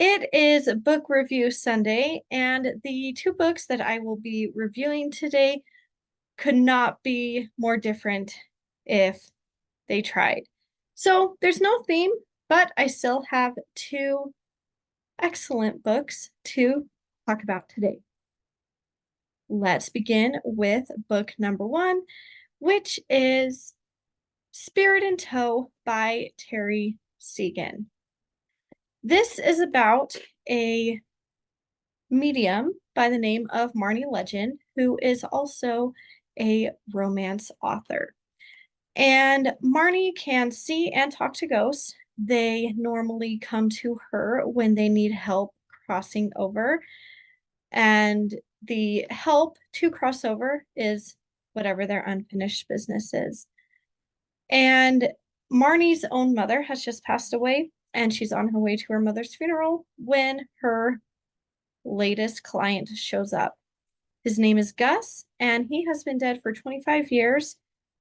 It is Book Review Sunday, and the two books that I will be reviewing today could not be more different if they tried. So there's no theme, but I still have two excellent books to talk about today. Let's begin with book number one, which is Spirit in Tow by Terry Segan. This is about a medium by the name of Marni Legend, who is also a romance author. And Marni can see and talk to ghosts. They normally come to her when they need help crossing over. And the help to cross over is whatever their unfinished business is. And Marnie's own mother has just passed away, and she's on her way to her mother's funeral when her latest client shows up. His name is Gus, and he has been dead for 25 years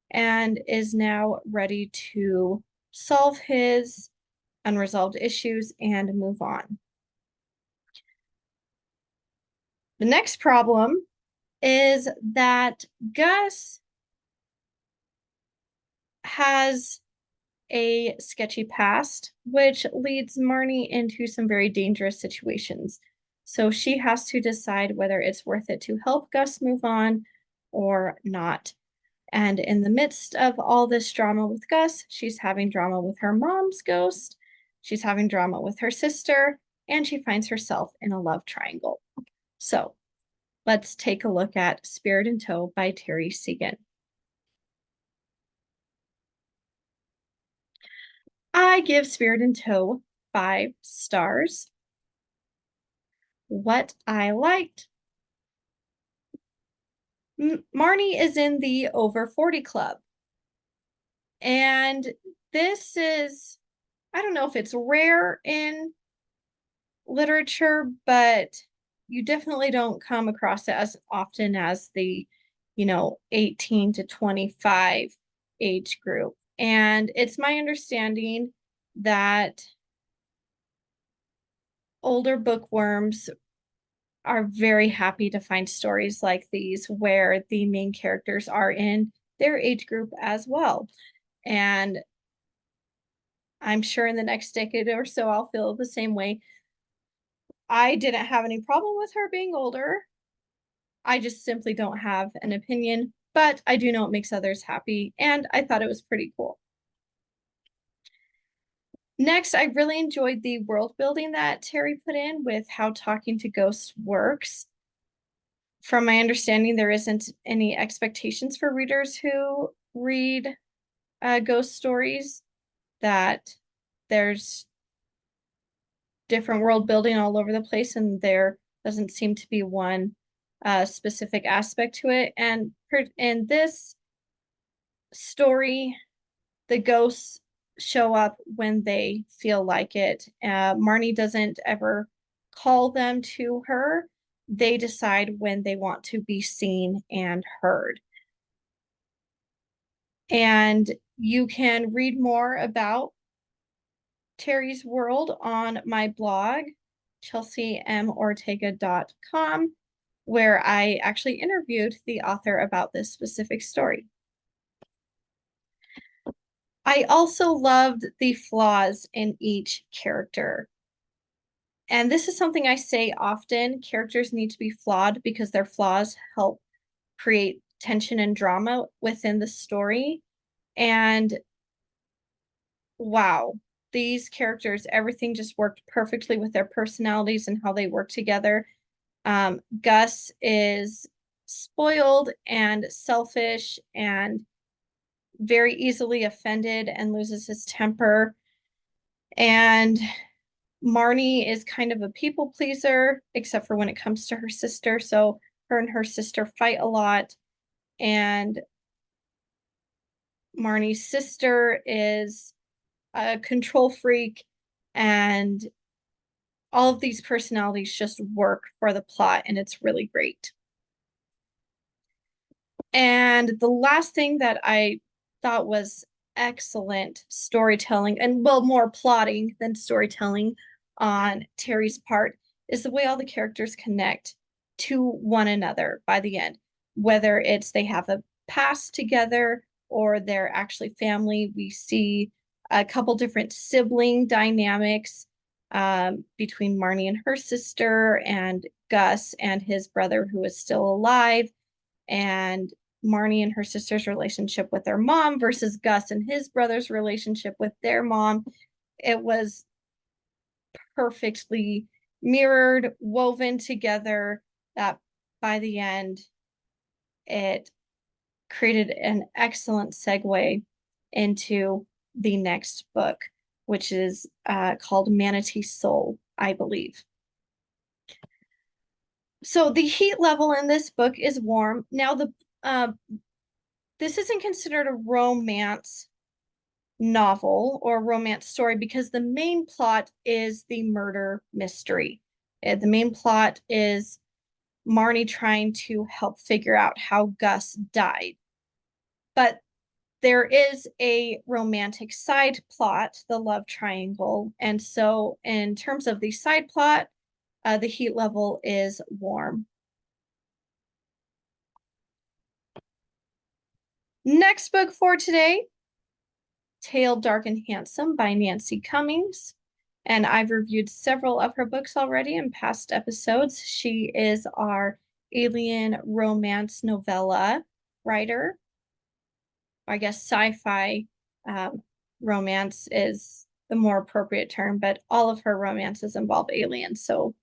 and is now ready to solve his unresolved issues and move on. The next problem is that Gus has a sketchy past, which leads Marnie into some very dangerous situations. So she has to decide whether it's worth it to help Gus move on or not. And in the midst of all this drama with Gus, she's having drama with her mom's ghost, she's having drama with her sister, and she finds herself in a love triangle. So let's take a look at Spirit in Tow by Terry Segan. I give Spirit in Tow 5 stars. What I liked. Marnie is in the over 40 club. And this is, I don't know if it's rare in literature, but you definitely don't come across it as often as the, 18 to 25 age group. And it's my understanding that older bookworms are very happy to find stories like these where the main characters are in their age group as well. And I'm sure in the next decade or so, I'll feel the same way. I didn't have any problem with her being older. I just simply don't have an opinion, but I do know it makes others happy, and I thought it was pretty cool. Next, I really enjoyed the world building that Terry put in with how talking to ghosts works. From my understanding, there isn't any expectations for readers who read ghost stories, that there's different world building all over the place, and there doesn't seem to be one specific aspect to it. And in this story, the ghosts show up when they feel like it. Marnie doesn't ever call them to her. They decide when they want to be seen and heard. And you can read more about Terry's World on my blog, chelseamortega.com, where I actually interviewed the author about this specific story. I also loved the flaws in each character. And this is something I say often. Characters need to be flawed because their flaws help create tension and drama within the story. And wow, these characters, everything just worked perfectly with their personalities and how they work together. Gus is spoiled and selfish and very easily offended and loses his temper. And Marnie is kind of a people pleaser, except for when it comes to her sister. So her and her sister fight a lot. And Marnie's sister is a control freak, and all of these personalities just work for the plot, and it's really great. And the last thing that I thought was excellent storytelling, and well, more plotting than storytelling, on Terry's part is the way all the characters connect to one another by the end, whether it's they have a past together or they're actually family. We see a couple different sibling dynamics between Marni and her sister, and Gus and his brother, who is still alive, and Marni and her sister's relationship with their mom versus Gus and his brother's relationship with their mom. It was perfectly mirrored, woven together, that by the end, it created an excellent segue into the next book, which is called Manatee Soul, I believe. So the heat level in this book is warm. Now, this isn't considered a romance novel or romance story because the main plot is the murder mystery. The main plot is Marni trying to help figure out how Gus died. But there is a romantic side plot, the love triangle. And so, in terms of the side plot, the heat level is warm. Next book for today, Tale Dark and Handsome by Nancy Cummings. And I've reviewed several of her books already in past episodes. She is our alien romance novella writer. I guess sci-fi romance is the more appropriate term, but all of her romances involve aliens. So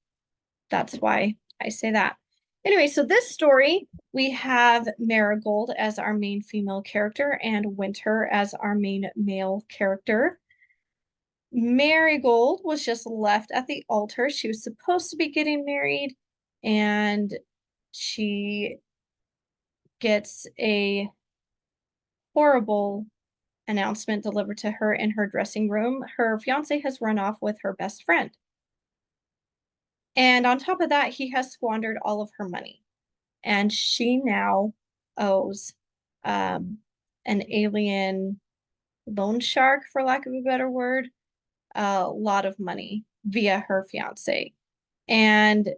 that's why I say that. Anyway, so this story, we have Marigold as our main female character and Winter as our main male character. Marigold was just left at the altar. She was supposed to be getting married, and she gets a horrible announcement delivered to her in her dressing room. Her fiance has run off with her best friend. And on top of that, he has squandered all of her money. And she now owes an alien loan shark, for lack of a better word, a lot of money via her fiance. And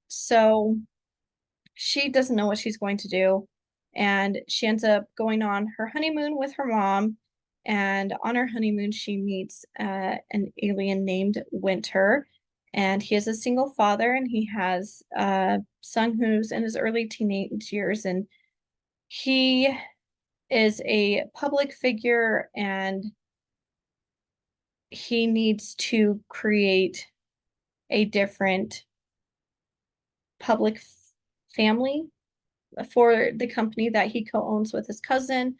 so she doesn't know what she's going to do. And she ends up going on her honeymoon with her mom. And on her honeymoon, she meets an alien named Winter. And he is a single father, and he has a son who's in his early teenage years. And he is a public figure, and he needs to create a different public family for the company that he co-owns with his cousin.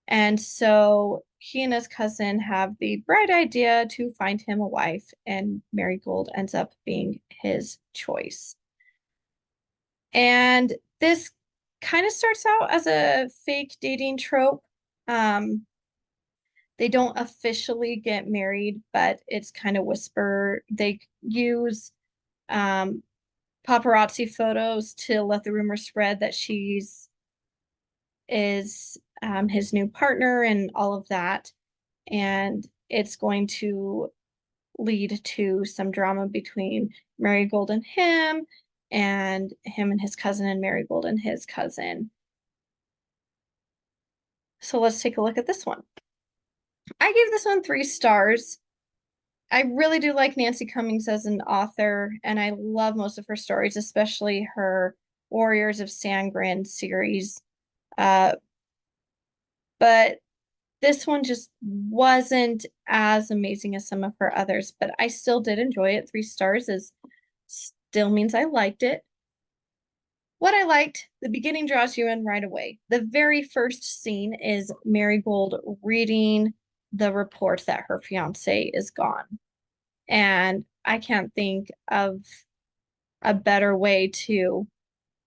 And so he and his cousin have the bright idea to find him a wife, and Marigold ends up being his choice. And this kind of starts out as a fake dating trope. They don't officially get married, but it's kind of whisper. They use um, paparazzi photos to let the rumor spread that she's is his new partner and all of that. And it's going to lead to some drama between Marigold and him and his cousin, and Marigold and his cousin. So let's take a look at this one. I gave this one 3 stars. I really do like Nancy Cummings as an author, and I love most of her stories, especially her Warriors of Sangren series. Uh, but this one just wasn't as amazing as some of her others, but I still did enjoy it. 3 stars is still means I liked it. What I liked, the beginning draws you in right away. The very first scene is Marigold reading the report that her fiance is gone. And I can't think of a better way to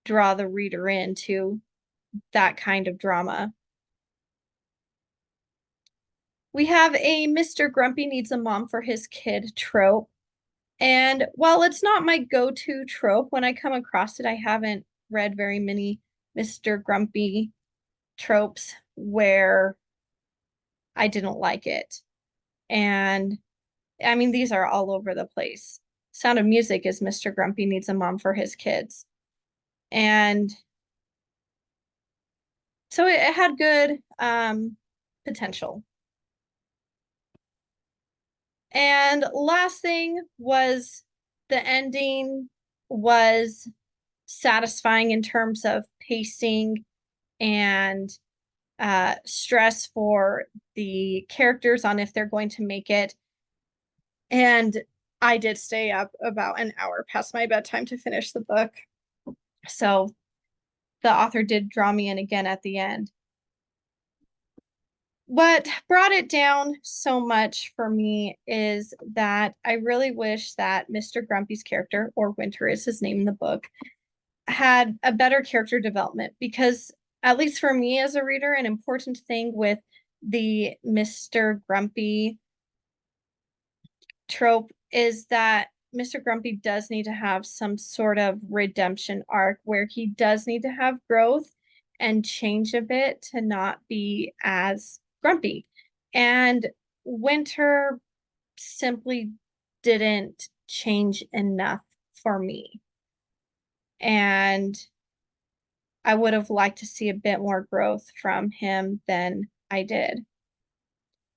draw the reader into that kind of drama. We have a Mr. Grumpy needs a mom for his kid trope. And while it's not my go-to trope, when I come across it, I haven't read very many Mr. Grumpy tropes where I didn't like it. And I mean, these are all over the place. Sound of Music is Mr. Grumpy needs a mom for his kids. And so it had good potential. And last thing was the ending was satisfying in terms of pacing and stress for the characters on if they're going to make it. And I did stay up about an hour past my bedtime to finish the book. So the author did draw me in again at the end. What brought it down so much for me is that I really wish that Mr. Grumpy's character, or Winter is his name in the book, had a better character development because, at least for me as a reader, an important thing with the Mr. Grumpy trope is that Mr. Grumpy does need to have some sort of redemption arc where he does need to have growth and change a bit to not be as grumpy. And Winter simply didn't change enough for me. And I would have liked to see a bit more growth from him than I did.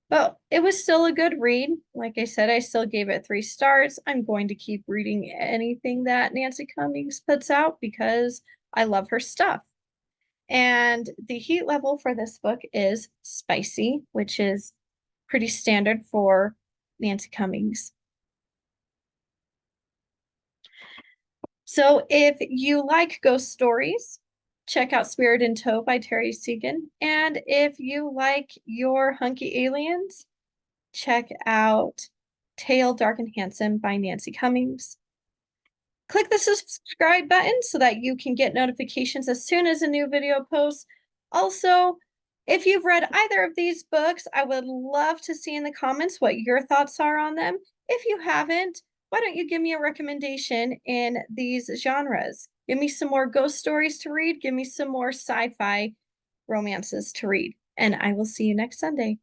But it was still a good read. Like I said, I still gave it 3 stars. I'm going to keep reading anything that Nancy Cummings puts out because I love her stuff. And the heat level for this book is spicy, which is pretty standard for Nancy Cummings. So if you like ghost stories, check out Spirit in Tow by Terry Segan. And if you like your hunky aliens, check out Tale Dark and Handsome by Nancy Cummings. Click the subscribe button so that you can get notifications as soon as a new video posts. Also, if you've read either of these books, I would love to see in the comments what your thoughts are on them. If you haven't, why don't you give me a recommendation in these genres? Give me some more ghost stories to read. Give me some more sci-fi romances to read. And I will see you next Sunday.